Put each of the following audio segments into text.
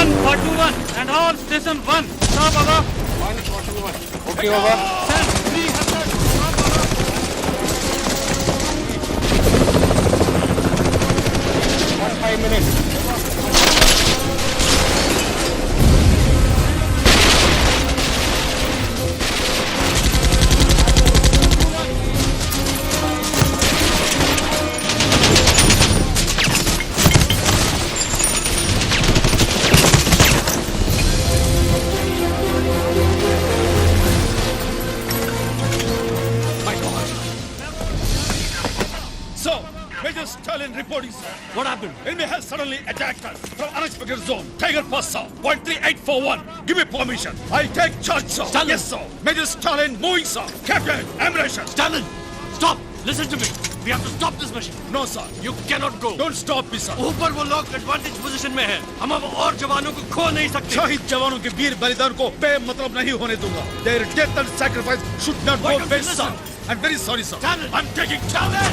141 and all station 1. Stop, Baba. 141. Okay, Baba. Send 300. Stop, Baba. 5 minutes. So, Major Stalin reporting, sir. What happened? Enemy has suddenly attacked us from unexpected zone. Tiger Pass, sir. 13841. Give me permission. I'll take charge, sir. Stalin. Yes, sir. Major Stalin moving, sir. Captain, ammunition. Stalin, stop. Listen to me. We have to stop this machine. No, sir. You cannot go. Don't stop me, sir. ऊपर वो लोग advantage position में है. हम अब और जवानों को खो नहीं सकते. शहीद जवानों के वीर बलिदान को बेमतलब नहीं होने दूंगा. Their death and sacrifice should not Why go don't you waste, sir. listen? I'm very sorry, sir. Stalin. I'm taking Stalin.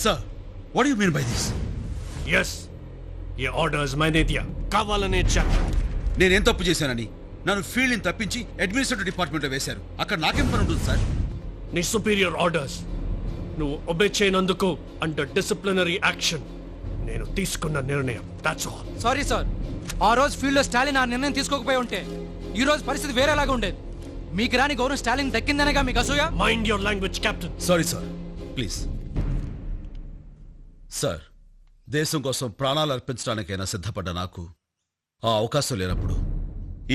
Sir, what do you mean by this? Yes. ये orders मैंने दिया. కావాలనే ఇచ్చాను. నేనేం తప్పు చేశానని నన్ను ఫీల్డ్ తప్పించి అడ్మినిస్ట్రేటివ్ డిపార్ట్మెంట్లో వేశారు. అక్కడ నాకేం పని ఉంటుంది సార్? నీ సుపీరియర్ ఆర్డర్స్ నువ్వు ఒబే చేయనందుకు అండర్ డిసిప్లినరీ యాక్షన్ నేను తీసుకున్న నిర్ణయం. That's all. సారీ సార్, ఆ రోజు ఫీల్డ్ లో స్టాలిన్ ఆ నిర్ణయం తీసుకోకపోయి ఉంటే ఈ రోజు పరిస్థితి వేరేలాగా ఉండేది. మీకు రాని గౌరవం స్టాలిన్ దక్కిందనేగా మీకు అసూయ. Mind your language captain. Sorry sir, please. Sir, దేశం కోసం ప్రాణాలు అర్పించడానికైనా సిద్ధపడ్డ నాకు ఆ అవకాశం లేనప్పుడు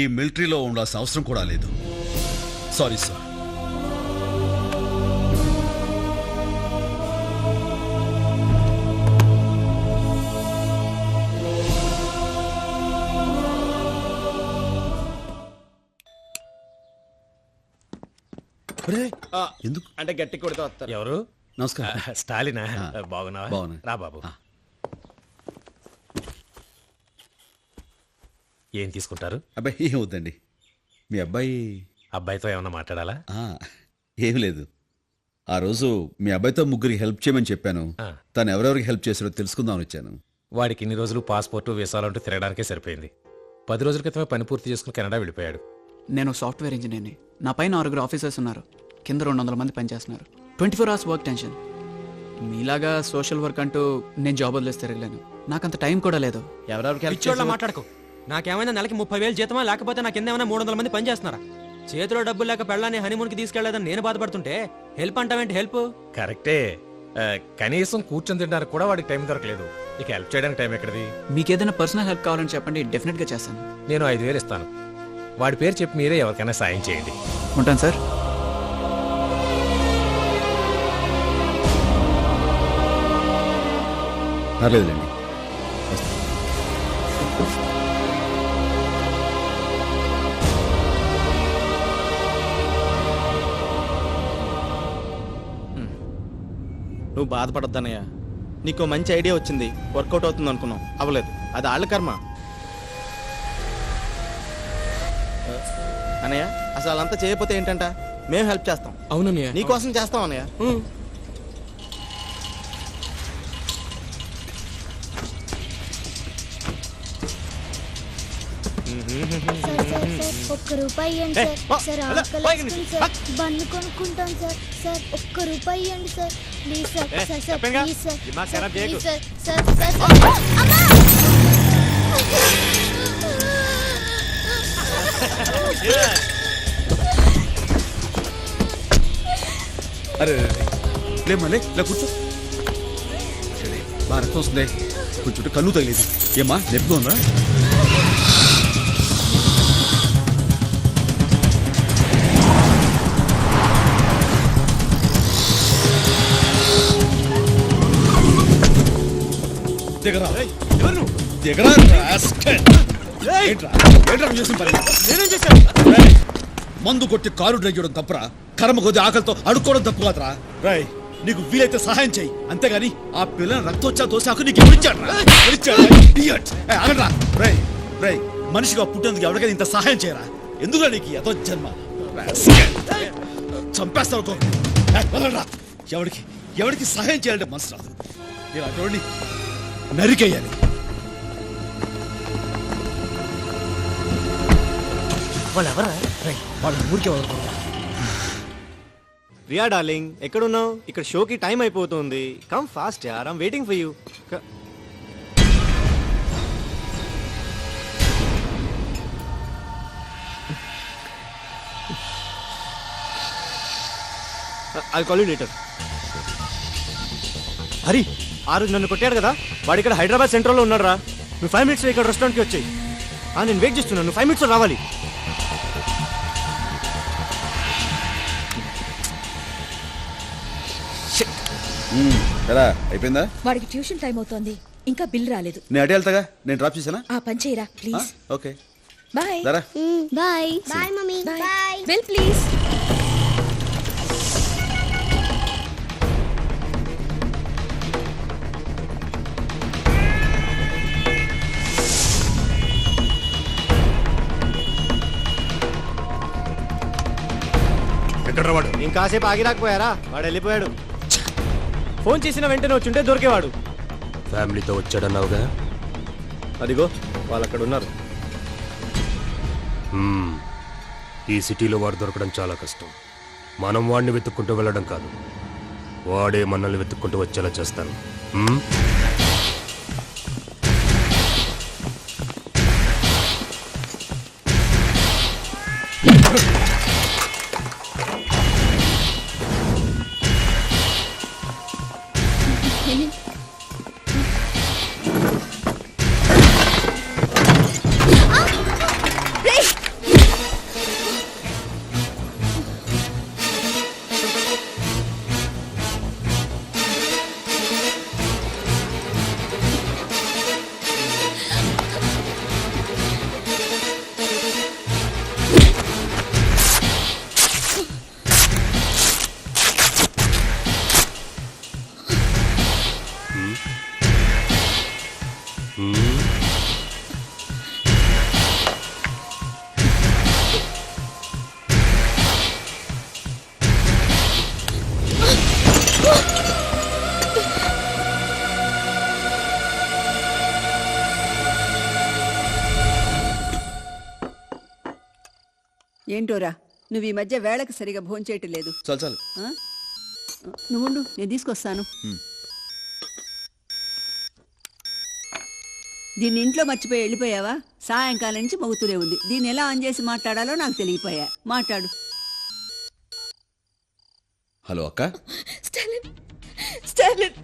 ఈ మిలిటరీలో ఉండాల్సిన అవసరం కూడా లేదు. Sorry sir. ఎందుకు అంటే గట్టి కొడితే వస్తారు. ఎవరు? నమస్కారం. స్టాలినా? బాగున్నావా? బాగున్నా. రా బాబు. ఏం తీసుకుంటారు? అబ్బాయి ఏం వద్దండి. మీ అబ్బాయి అబ్బాయితో ఏమన్నా మాట్లాడాలా? ఏం లేదు. ఆ రోజు మీ అబ్బాయితో ముగ్గురికి హెల్ప్ చేయమని చెప్పాను. తను ఎవరెవరికి హెల్ప్ చేశారో తెలుసుకుందామని వచ్చాను. వాడికి ఇన్ని రోజులు పాస్పోర్టు వీసాలంటూ తిరగడానికే సరిపోయింది. 10 రోజుల క్రితమే పని పూర్తి చేసుకుని కెనడా వెళ్ళిపోయాడు. నేను సాఫ్ట్వేర్ ఇంజనీర్ని. నా పైన 6 ఆఫీసర్స్ ఉన్నారు. కింద 200 మంది పనిచేస్తున్నారు. 24 hours వర్క్ టెన్షన్. మీలాగా సోషల్ వర్క్ అంటూ నేను జాబ్ వదిలేసి తిరగలేను. నాకంత టైం కూడా లేదు. ఎవరెవరికి help పిచ్చోళ్ళ చేసావు? మాట్లాడుకో. నాకేమైనా నెలకి 30,000 జీతమా, లేకపోతే నాకు కింద ఏమైనా 300 మంది పని చేస్తున్నారా? చేతిలో డబ్బులు లేక పెళ్ళాన్ని హనీమూన్కి తీసుకెళ్లేదని నేను బాధపడుతుంటే హెల్ప్ అంటావేంటి? హెల్ప్ కరెక్టే. కనీసం కూర్చొని తినడానికి కూడా వాడికి టైం దొరకలేదు. ఇక హెల్ప్ చేయడానికి టైం ఎక్కడిది? మీకు ఏదైనా పర్సనల్ హెల్ప్ కావాలని చెప్పండి, డెఫినెట్గా చేస్తాను. నేను 5,000 ఇస్తాను. వాడి పేరు చెప్పి మీరే ఎవరికైనా సాయం చేయండి. ఉంటాను సార్. పర్లేదులేండి. నువ్వు బాధపడద్దన్నయ్య. నీకు మంచి ఐడియా వచ్చింది, వర్కౌట్ అవుతుంది అనుకున్నావు, అవ్వలేదు. అది వాళ్ళ కర్మ. అన్నయ్య అసలు వాళ్ళంతా చేయకపోతే ఏంటంట, మేము హెల్ప్ చేస్తాం. అవునన్నయ్య. నీకోసం చేస్తాం అన్నయ్య. ఒక్క రూపాయి ఇవ్వండి సార్. సార్ ఆకలేస్తుంది సార్. బన్ను కొనుక్కుంటాం సార్. సార్ ఒక్క రూపాయి ఇవ్వండి sir. Please sir. Sir sir please sir. Please sir. Sir sir sir. అమ్మా! అరే లేమ్మా, లే కూర్చో. బాగా రక్తం వస్తుంది, కొంచెం కన్ను తగిలేదు. ఏమ్మా నొప్పిగా ఉందా? దిగరా దిగరా. మందు కొట్టి కారు డ్రైవ్ చేయడం తప్పురా? కర్మ కొద్ది ఆకలితో అడుక్కోవడం తప్పు కాదురా. రై నీకు వీలైతే సహాయం చేయి, అంతేగాని ఆ పిల్లని రక్తోచ్చా తోసాకు నీకు ఎవరిచ్చాడు? రై రై మనిషిగా పుట్టేందుకు ఎవరికైనా ఇంత సహాయం చేయరా? ఎందుకు నీకు ఎదో జన్మ? చంపేస్తావు. ఎవరికి ఎవరికి సహాయం చేయాలంటే మనసు రాదు. ఇలాంటి నరికేయాలి. రియా డార్లింగ్, ఎక్కడున్నావు? ఇక్కడ షోకి టైం అయిపోతుంది. కమ్ ఫాస్ట్ యార్, I'm waiting for you. I call you later. Hari, ఆ రోజు నన్ను కొట్టాడు కదా, వాడు ఇక్కడ హైదరాబాద్ సెంట్రల్లో ఉన్నాడు రా. నువ్వు 5 minutes ఇక్కడ రెస్టారెంట్కి వచ్చాయి. నేను వెయిట్ చేస్తున్నాను, నువ్వు 5 minutes రావాలి. ఎలా అయిపోయిందా? వాడికి ట్యూషన్ టైం అవుతోంది, ఇంకా బిల్ రాలేదు. నేను అడే వెళ్తాగా, నేను డ్రాప్ చేసానా? ఆ పని చేయరా ప్లీజ్. Okay bye. దరా. Bye bye mummy. Bye. Bill please. ఎక్కడ వాడు? ఇంకాసేపు ఆగి రాకపోయారా? వాడు వెళ్ళిపోయాడు. ఫోన్ చేసిన వెంటనే వచ్చుంటే దొరికేవాడు. ఫ్యామిలీతో వచ్చాడన్నావుగా? అదిగో వాళ్ళు అక్కడ ఉన్నారు. ఈ సిటీలో వాడు దొరకడం చాలా కష్టం. మనం వాడిని వెతుక్కుంటూ వెళ్ళడం కాదు, వాడే మనల్ని వెతుక్కుంటూ వచ్చేలా చేస్తాను. ఏంటోరా నువ్వు ఈ మధ్య వేళకి సరిగా భోంచేయటం లేదు. చాలు చాలు. ఆ? నువ్వుండు, నేను తీసుకొస్తాను. దీన్ని ఇంట్లో మర్చిపోయి వెళ్ళిపోయావా? సాయంకాలం నుంచి మోగుతూనే ఉంది. దీన్ని ఎలా ఆన్ చేసి మాట్లాడాలో నాకు తెలియపోయా. మాట్లాడు. హలో అక్క. Stalin Stalin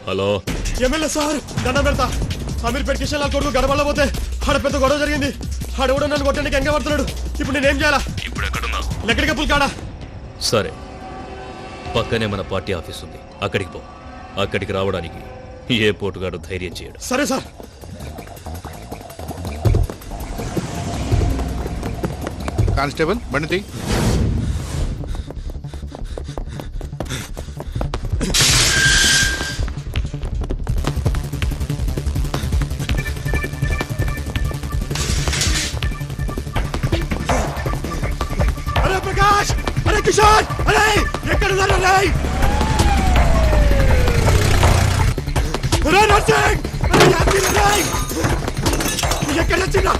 hello, MLA sir, దండం పెడతా. అమీర్పేట కిషన్ లాల్ కొడుకు గడపడలో పోతే ఆడ పెద్ద గొడవ జరిగింది. ఆడెవడో నన్ను కొట్టడానికి ఎంగ పడుతున్నాడు. ఇప్పుడు నేనేం చేయాలా? ఇప్పుడు ఎక్కడున్నావు? లెక్కడికి పుల్కాడా. సరే, పక్కనే మన పార్టీ ఆఫీస్ ఉంది, అక్కడికి పో. అక్కడికి రావడానికి ఏ పోటుగాడు ధైర్యం చేయడు. సరే సార్. కానిస్టేబుల్ బండి. అరే ప్రకాష్, అరే కిషోర్, అరే ఎక్కడున్నారు? అరే నర్సింగ్, అరే యాదగిరి, అరే ఎక్కడ వచ్చిందా?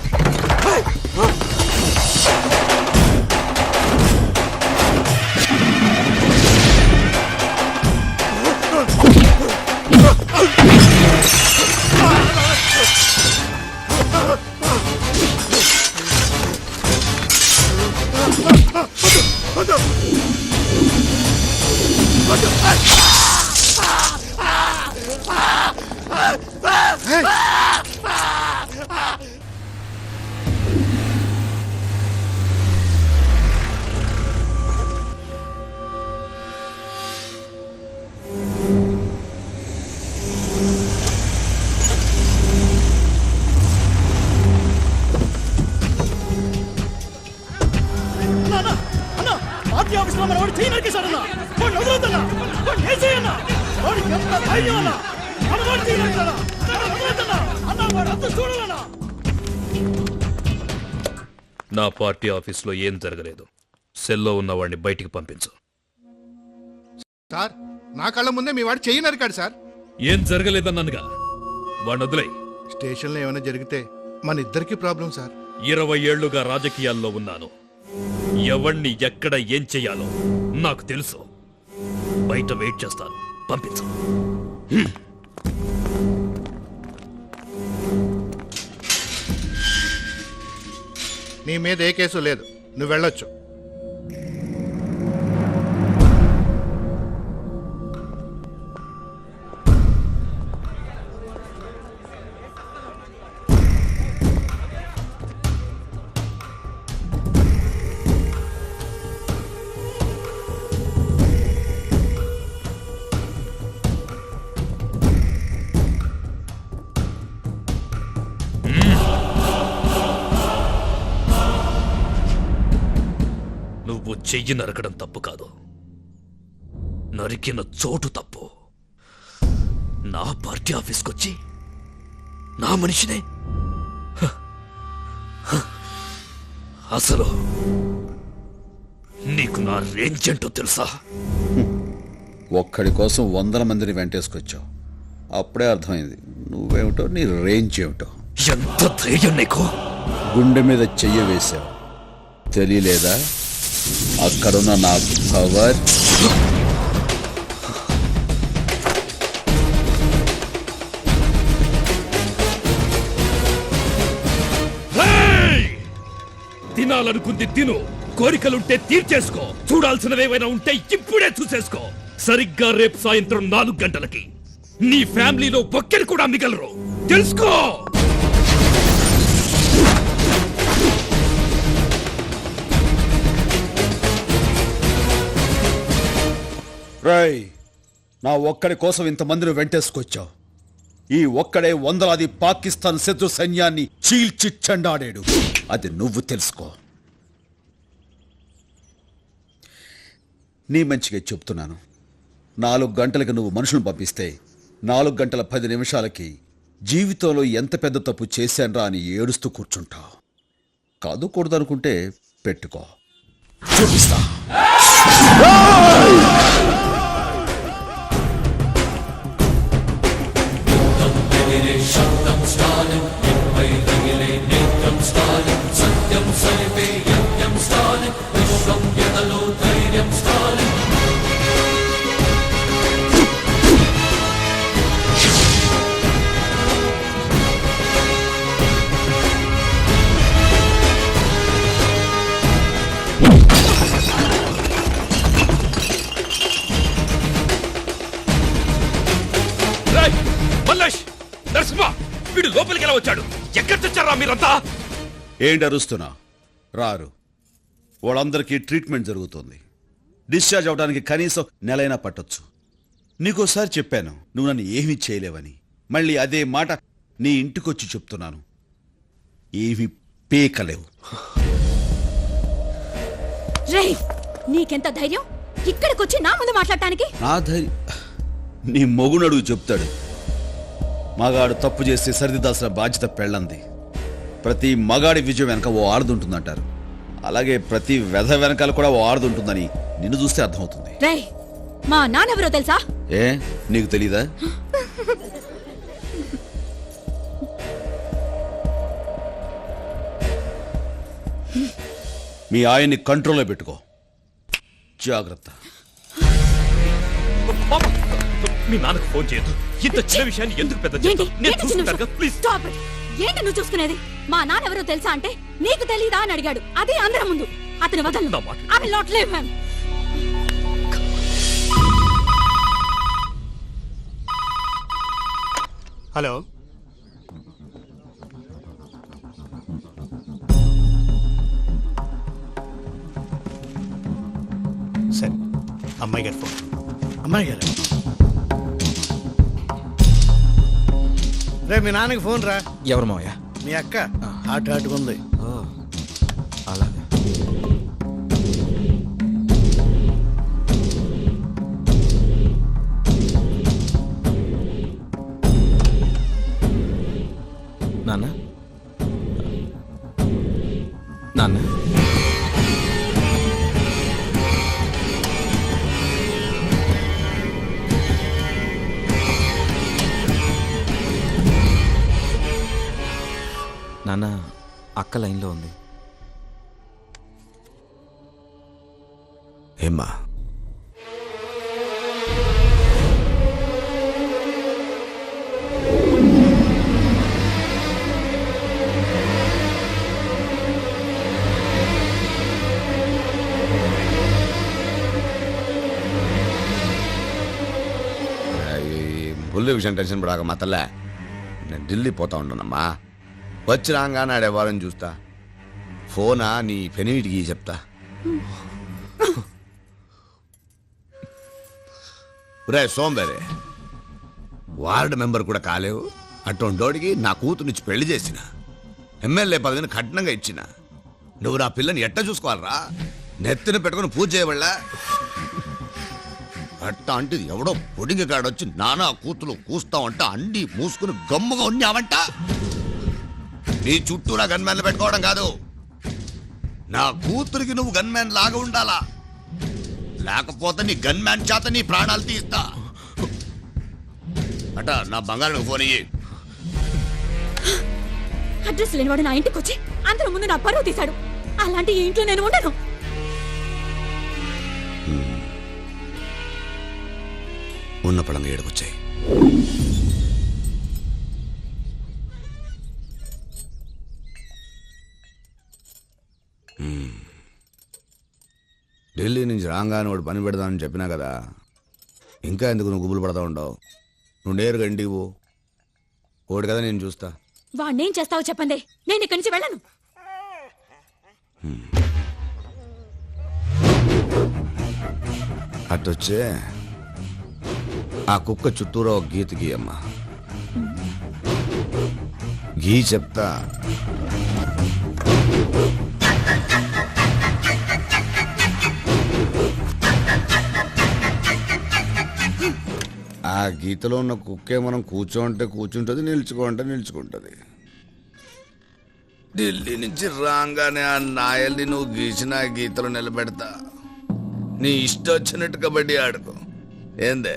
నా పార్టీ ఆఫీస్లో ఏం జరగలేదు. సెల్లో ఉన్న వాడిని బయటికి పంపించు. సార్, నా కళ్ళ ముందే మీ వాడు చెయ్యి నరికాడు సార్. ఏం జరగలేదన్నానుగా, వాడిని వదిలే. స్టేషన్లో ఏమైనా జరిగితే మన ఇద్దరికి ప్రాబ్లం సార్. 20 ఏళ్లుగా రాజకీయాల్లో ఉన్నాను. ఎవణ్ణి ఎక్కడ ఏం చెయ్యాలో నాకు తెలుసు. బయట వెయిట్ చేస్తాను, పంపించు. నీ మీద ఏ కేసు లేదు, నువ్వు వెళ్ళొచ్చు. నువ్వు చెయ్యి నరకడం తప్పు కాదు, నరికిన చోటు తప్పు. నా పార్టీ ఆఫీస్కి వచ్చి నా మనిషినే అసలు నీకు నా రేంజ్ ఏంటో తెలుసా? ఒక్కడి కోసం 100 మందిని వెంటేసుకొచ్చావు. అప్పుడే అర్థమైంది నువ్వేమిటో, నీ రేంజ్ ఏమిటో. ఎంత ధైర్యం నీకు? గుండె మీద చెయ్యి వేశావు, తెలియలేదా? అక్కడున్న నా పవర్. తినాలనుకుంది తిను, కోరికలుంటే తీర్చేసుకో, చూడాల్సినవేమైనా ఉంటే ఇప్పుడే చూసేసుకో. సరిగ్గా రేపు సాయంత్రం 4 గంటలకి నీ ఫ్యామిలీలో ఒక్కరు కూడా మిగలరు, తెలుసుకో. రై, నా ఒక్కడి కోసం ఇంతమందిని వెంటేసుకొచ్చావు. ఈ ఒక్కడే వందలాది పాకిస్తాన్ శత్రు సైన్యాన్ని చీల్చి చెండాడాడు. అది నువ్వు తెలుసుకో. నీ మంచిగా చెప్తున్నాను. 4 గంటలకు నువ్వు మనుషులను పంపిస్తే 4 గంటల 10 నిమిషాలకి జీవితంలో ఎంత పెద్ద తప్పు చేశాన్రా అని ఏడుస్తూ కూర్చుంటావు. కాదు కూడదనుకుంటే పెట్టుకో, చూపిస్తా. నరసింహ, వీడు లోపలికి ఎలా వచ్చాడు? ఎక్కడ తెచ్చారా మీరంతా? ఏంటి అరుస్తున్నా? రారు. వాళ్ళందరికీ ట్రీట్మెంట్ జరుగుతుంది. డిశ్చార్జ్ అవడానికి కనీసం నెలైనా పట్టొచ్చు. నీకోసారి చెప్పాను నువ్వు నన్ను ఏమీ చేయలేవని. మళ్ళీ అదే మాట నీ ఇంటికొచ్చి చెప్తున్నాను. ఏమీ పీకలేవు. నీకెంత ధైర్యం ఇక్కడికొచ్చి నా ముందు మాట్లాడటానికి? నా ధైర్యం నీ మొగునడుగు చెప్తాడు. మగాడు తప్పు చేస్తే సరిదిద్దాల్సిన బాధ్యత పెళ్ళంది. ప్రతి మగాడి విజయం వెనక ఓ ఆడదుంటుందంటారు. అలాగే ప్రతి వెధ వెనకాల కూడా ఓ ఆడదుంటుందని నిన్ను చూస్తే అర్థమవుతుంది. మా నాన్నెవరో తెలుసా? ఏ, నీకు తెలీదా? మీ ఆయన్ని కంట్రోల్లో పెట్టుకో, జాగ్రత్త. మీ నాన్నకు ఫోన్ చేయొద్దు. ఇంత చిన్న విషయాన్ని ఎందుకు పెద్ద చేస్తావు? నేను చూసుకుంటాను, ప్లీజ్. ఏంటి నువ్వు చూసుకునేది? మా నాన్నెవరో తెలుసా అంటే నీకు తెలీదా అని అడిగాడు. అదే అందరి ముందు. అతని వదలను. I will not leave him. Hello, సరే. అమ్మాయి గారు ఫోన్. అమ్మాయి గారు, రే మీ నాన్నకి ఫోన్ రా. ఎవరు మావయ్య? మీ అక్క హాట్ ఉంది. అలాగే. నాన్న, నాన్న, నాన్న, అక్క లైన్లో ఉంది. ఏమ్మా? బుల్లి విషయం టెన్షన్ పడాక మా తల్లే, నేను ఢిల్లీ పోతా ఉంటానమ్మా. వచ్చి రాగానే ఆడేవారని చూస్తా. ఫోనా నీ పెనిమిటికి చెప్తా. రే సోంబేరే, వార్డు మెంబర్ కూడా కాలేవు. అటువంటోడికి నా కూతురునిచ్చి పెళ్లి చేసిన, ఎమ్మెల్యే పదవిని కఠినంగా ఇచ్చిన. నువ్వు నా పిల్లని ఎట్ట చూసుకోవాలరా? నెత్తిన పెట్టుకుని పూజ చేయబడలా? అట్ట అంటే ఎవడో పొడిగి కాడొచ్చి నానా కూతులు కూస్తావంట అండి మూసుకుని గమ్ముగా ఉన్నావంట. నీ చుట్టూ నా గన్మ్యాన్లు పెట్టుకోవడం కాదు, నా కూతురికి నువ్వు గన్మ్యాన్ లాగా ఉండాలా, లేకపోతే నీ గన్మ్యాన్ చేత నీ ప్రాణాలు తీస్తా. అట నా బంగారు ఫోన్ ఇయ్యి. అడ్రస్ లేనివాడు నా ఇంటికి వచ్చి అందరి ముందు నా పరువు తీశాడు. అలాంటి ఈ ఇంట్లో నేను ఉండను. ఉన్న పడంగా ఏడుకొచ్చాయి. ఢిల్లీ నుంచి రాగానే వాడు పని పెడదామని చెప్పినా కదా, ఇంకా ఎందుకు నువ్వు గుబులు పడతా ఉండవు? నువ్వు నేరుగా ఇంటికి పో, ఓడి కదా నేను చూస్తా. వాడినేం చేస్తావో చెప్పండి, నేను ఇక్కడి నుంచి వెళ్ళను. అట్టొచ్చే ఆ కుక్క చుట్టూరా ఒక గీత గీయమ్మా. గీ చెప్తా. ఆ గీతలో ఉన్న కుక్కే మనం కూర్చోంటే కూర్చుంటుంది, నిల్చుకోంటే నిల్చుకుంటుంది. ఢిల్లీ నుంచి రాగానే ఆ నాయల్ని నువ్వు గీసిన ఆ గీతలో నిలబెడతా. నీ ఇష్టం వచ్చినట్టు కబడ్డీ ఆడుకో. ఏందే?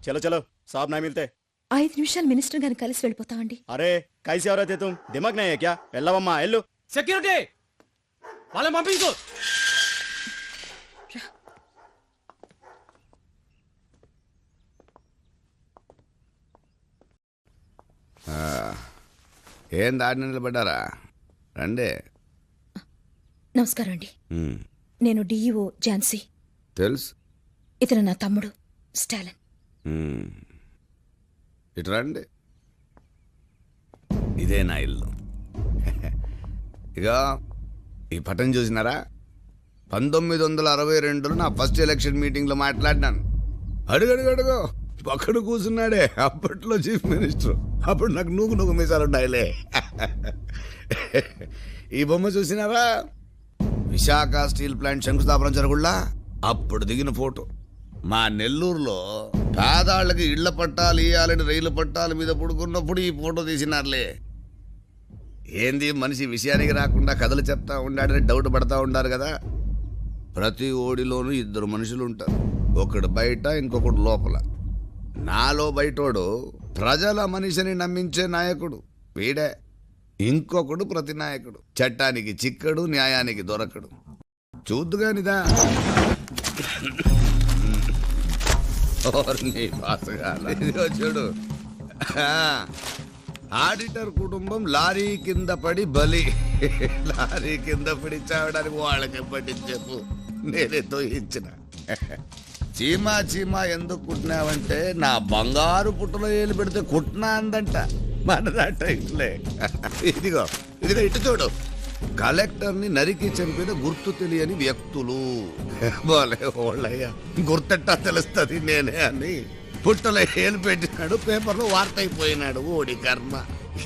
చలో చలో సాబ్ నా మిల్తే. 5 నిమిషాలు మినిస్టర్ గారిని కలిసి వెళ్ళిపోతామండి. అరే కైసి ఎవరైతే తుమ్ దిమాగ్ నయ్యే క్యా? వెళ్ళవమ్మా వెళ్ళు. సెక్యూరిటీ వాళ్ళని పంపించు. ఏం దాడి నిలబడ్డారా? రండి. నమస్కారం అండి. నేను డిఈఓ ఝాన్సీ. తెలుసు. ఇతను నా తమ్ముడు స్టాలిన్. ఇటు రండి. ఇదే నా ఇల్లు. ఇక ఈ పటం చూసినారా? 1962లో నా ఫస్ట్ ఎలక్షన్ మీటింగ్లో మాట్లాడినాను. అడుగడుగడుగో పక్కన కూర్చున్నాడే అప్పట్లో చీఫ్ మినిస్టర్. అప్పుడు నాకు నువ్వు మీసాలు ఉంటాయిలే. ఈ బొమ్మ చూసినారా? విశాఖ స్టీల్ ప్లాంట్ శంకుస్థాపన జరుగుళ్ళా అప్పుడు దిగిన ఫోటో. మా నెల్లూరులో పేదాళ్ళకి ఇళ్ల పట్టాలు ఇయ్యాలని రైలు పట్టాల మీద పడుకున్నప్పుడు ఈ ఫోటో తీసినారులే. ఏంది మనిషి విషయానికి రాకుండా కథలు చెప్తా ఉండాడని డౌట్ పడతా ఉండారు కదా. ప్రతి ఓడిలోనూ 2 మనుషులు ఉంటారు, ఒకడు బయట ఇంకొకడు లోపల. నాలో బయటోడు ప్రజల మనిషిని నమ్మించే నాయకుడు వీడే, ఇంకొకడు ప్రతి నాయకుడు. చట్టానికి చిక్కడు, న్యాయానికి దొరకడు. చూద్దుగానిదా చూడు. ఆడిటర్ కుటుంబం లారీ కింద పడి బలి. లారీ కింద పడి చావడానికి వాళ్ళకి పట్టించేపు నేనే తోయించిన. చీమా చీమా ఎందుకు కుట్టినావంటే నా బంగారు పుట్టలో ఏలు పెడితే కుట్టినా అందంట. మనదాట ఇట్లే. ఇదిగో ఇదిగో ఇటు చూడు. కలెక్టర్ని నరికి చంపిన గుర్తు తెలియని వ్యక్తులు. బోలే ఓళ్ళయ్యా, గుర్తెట్టా తెలుస్తుంది నేనే అని పుట్టలో ఏలు పెట్టినాడు, పేపర్లో వార్త అయిపోయినాడు. ఓడి కర్మ.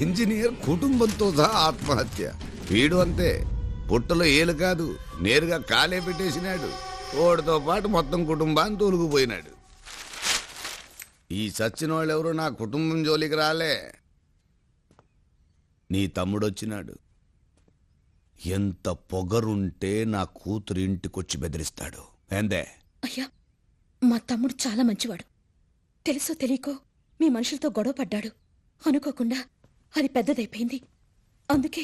ఇంజనీర్ కుటుంబంతో సహా ఆత్మహత్య. వీడు అంతే, పుట్టలో ఏలు కాదు నేరుగా కాలే పెట్టేసినాడు. ఓడితో పాటు మొత్తం కుటుంబాన్ని తోలుకుపోయినాడు. ఈ చచ్చిన వాళ్ళు ఎవరు నా కుటుంబం జోలికి రాలే. నీ తమ్ముడు వచ్చినాడు. ఎంత పొగరుంటే నా కూతురు ఇంటికొచ్చి బెదిరిస్తాడు. ఏందే? అయ్యా, మా తమ్ముడు చాలా మంచివాడు. తెలుసో తెలియకో మీ మనుషులతో గొడవ పడ్డాడు. అనుకోకుండా అది పెద్దదైపోయింది. అందుకే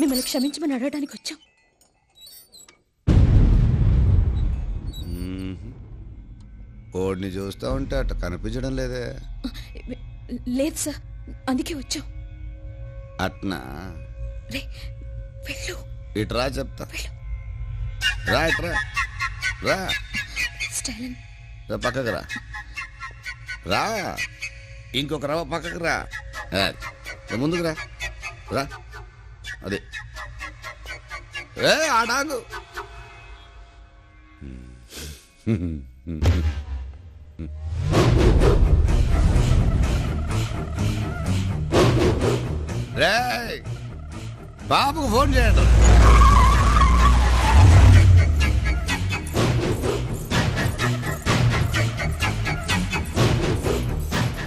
మిమ్మల్ని క్షమించమని అడగడానికి వచ్చాం. ఓడిని చూస్తా ఉంటే అట్ట కనిపించడం లేదే. లేదు సార్, అందుకే వచ్చాం. అట్నా? వెళ్ళు. ఇట్రా చెప్తా. రా ఇట్రా రా. స్టాలిన్ రా పక్కకు రా. రా ఇంకొక రవ పక్కకు రా. ముందుకు రా. రా అదే ఆడాను. రే బాబుకు ఫోన్ చేయండి.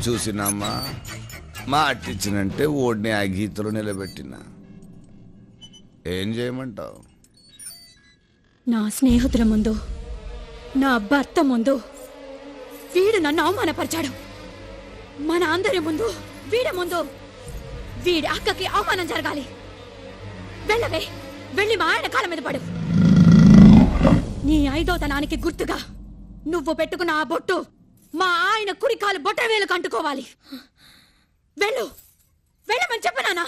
చూసినమ్మా మాట ఇచ్చినంటే ఓడిని ఆ గీతలో నిలబెట్టినా. ఏం చేయమంటావు? నా స్నేహితుల ముందు, నా భర్త ముందు వీడు నన్ను అవమానపరిచాడు. మన అందరి ముందు, వీడి ముందు వీడి అక్కకి అవమానం జరగాలి. వెళ్ళవే, వెళ్ళి మా ఆయన కాళ్ళ మీద పడు. నీ ఐదోతనానికి గుర్తుగా నువ్వు పెట్టుకున్న ఆ బొట్టు మా ఆయన కుడి కాలు బొట్ట వేలకు అంటుకోవాలి. వెళ్ళు, వెళ్ళమని చెప్పనానా?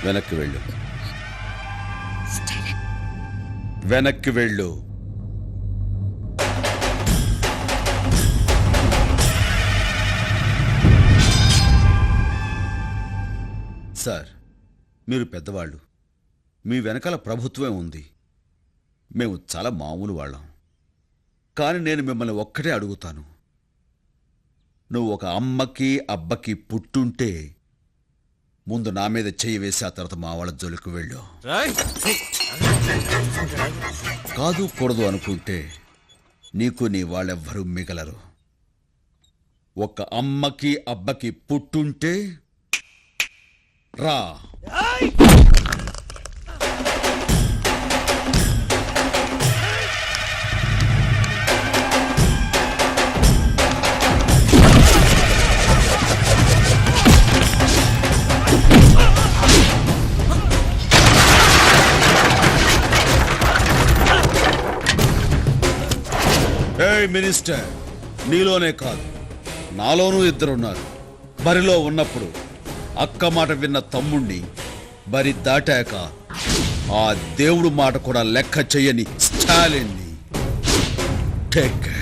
వెనక్కి వెళ్ళు, వెనక్కి వెళ్ళు. సార్, మీరు పెద్దవాళ్ళు, మీ వెనకాల ప్రభుత్వమే ఉంది. మేము చాలా మామూలు వాళ్ళం. కానీ నేను మిమ్మల్ని ఒక్కటే అడుగుతాను. నువ్వు ఒక అమ్మకి అబ్బకి పుట్టుంటే ముందు నా మీద చెయ్యి వేసి ఆ తర్వాత మా వాళ్ళ జోలికి వెళ్ళు. కాదు కూడదు అనుకుంటే నీకు నీ వాళ్ళెవ్వరూ మిగలరు. ఒక అమ్మకి అబ్బకి పుట్టుంటే రా. మినిస్టర్, నీలోనే కాదు నాలోనూ ఇద్దరున్నారు. బరిలో ఉన్నప్పుడు అక్క మాట విన్న తమ్ముణ్ణి, బరి దాటాక ఆ దేవుడు మాట కూడా లెక్క చెయ్యని స్టాలిన్ని. Take care.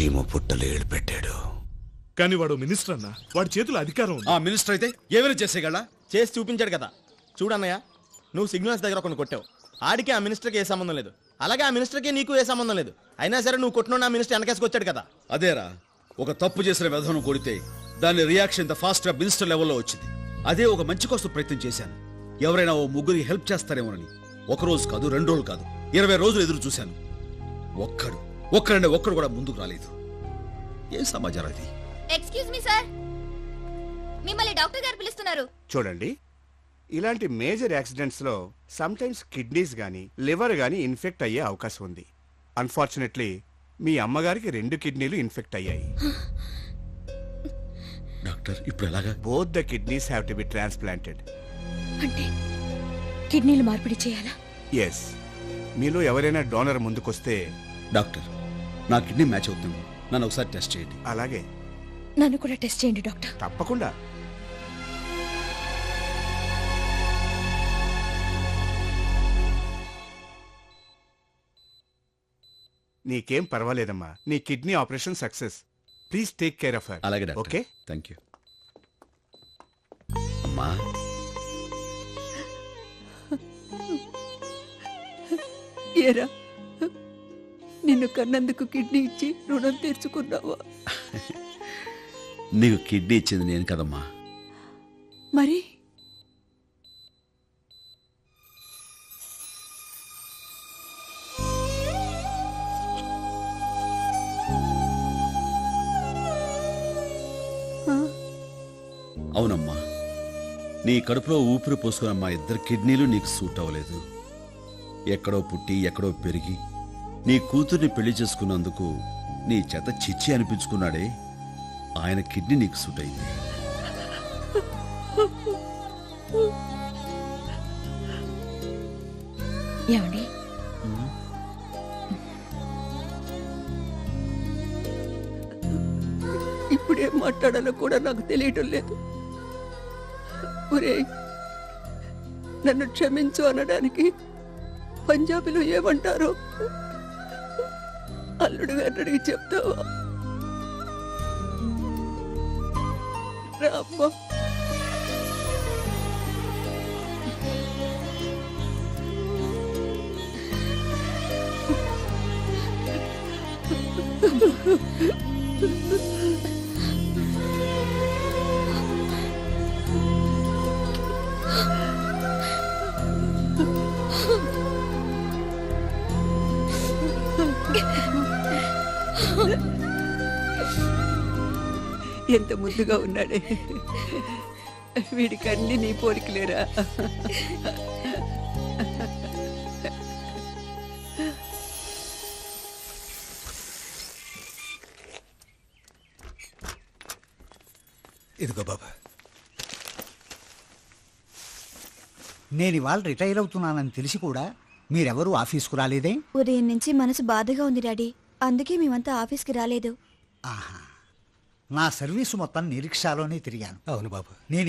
చీమ పుట్టలు ఏడు పెట్టాడు. కానీ వాడు మినిస్టర్ అన్న, వాడి చేతిలో అధికారం ఉంది. ఆ మినిస్టర్ అయితే ఏమైనా చేసేగలడా? చేసి చూపించాడు కదా. చూడన్నయ్య, నువ్వు సిగ్నల్స్ దగ్గర కొన్ని కొట్టావు. ఆడికి ఆ మినిస్టర్కి ఏ సంబంధం లేదు, అలాగే ఆ మినిస్టర్కి నీకు ఏ సంబంధం లేదు. అయినా సరే నువ్వు కొట్టిన ఆ మినిస్టర్ వెనకేసుకొచ్చాడు కదా. అదేరా, ఒక తప్పు చేసిన విధానం కొడితే దాని రియాక్షన్ ఇంత ఫాస్ట్ గా మినిస్టర్ లెవెల్లో వచ్చింది. అదే ఒక మంచి కోసం ప్రయత్నం చేశాను. ఎవరైనా ఓ ముగ్గురికి హెల్ప్ చేస్తారేమోనని. ఒక రోజు కాదు, 2 రోజులు కాదు, 20 రోజులు ఎదురు చూశాను. ఒక్కడంటే ఒక్కడు కూడా ముందుకు రాలేదు. ఏం సమాచారం ఇది? ఎక్స్క్యూజ్ మీ సార్, మిమ్మల్ని డాక్టర్ గారు పిలుస్తున్నారు. చూడండి, ఇలాంటి మేజర్ యాక్సిడెంట్స్ లో సమ్టైమ్స్ కిడ్నీస్ గానీ లివర్ గానీ ఇన్ఫెక్ట్ అయ్యే అవకాశం ఉంది. అన్ఫార్చునేట్లీ మీ అమ్మగారికి 2 కిడ్నీలు ఇన్ఫెక్ట్ అయ్యాయి. డాక్టర్, ఇప్పుడు ఎలాగా? Both the kidneys have to be transplanted. అంటే కిడ్నీలు మార్పిడి చేయాలా? ఎస్. మీలో ఎవరైనా డోనర్ ముందుకొస్తే. డాక్టర్, నా కిడ్నీ మ్యాచ్ అవుతుంది, నన్ను ఒకసారి టెస్ట్ చేయండి. అలాగే. నన్ను కూడా టెస్ట్ చేయండి డాక్టర్. తప్పకుండా. నీకేం పర్వాలేదమ్మా, నీ kidney operation success. Please take care of her. అలాగే డాక్టర్. Okay, thank you. అమ్మా, ఏరా, నిన్ను కన్నందుకు కిడ్నీ ఇచ్చి రుణం తీర్చుకున్నావా? నీకు కిడ్నీ ఇచ్చింది నేను కదమ్మా. మరి అవునమ్మా, నీ కడుపులో ఊపిరి పోసుకున్న 2 కిడ్నీలు నీకు సూట్ అవ్వలేదు. ఎక్కడో పుట్టి ఎక్కడో పెరిగి నీ కూతుర్ని పెళ్లి చేసుకున్నందుకు నీ చేత చిచ్చి అనిపించుకున్నాడే, ఆయన కిడ్నీ నీకు సూట్ అయింది. ఏమండి, మాట్లాడాలో కూడా నాకు తెలియటం లేదు. ఒరేయ్, నన్ను క్షమించు అనడానికి పంజాబీలో ఏమంటారో అల్లుడు గారిని అడిగి చెప్తావా? రా అమ్మా. ఎంత ముద్దుగా ఉన్నాడే. వీడికి అన్ని నీ పోలికలేరా? ఇదిగో బాబా, నేను ఇవాళ రిటైర్ అవుతున్నానని తెలిసి కూడా మీరెవరూ ఆఫీస్కు రాలేదే? ఉదయం నుంచి మనసు బాధగా ఉంది డాడీ, అందుకే మేమంతా ఆఫీస్కి రాలేదు. ఆహా, నా సర్వీసు మొత్తం నిరీక్షాలోనే తిరిగాను. అవును బాబు. నేను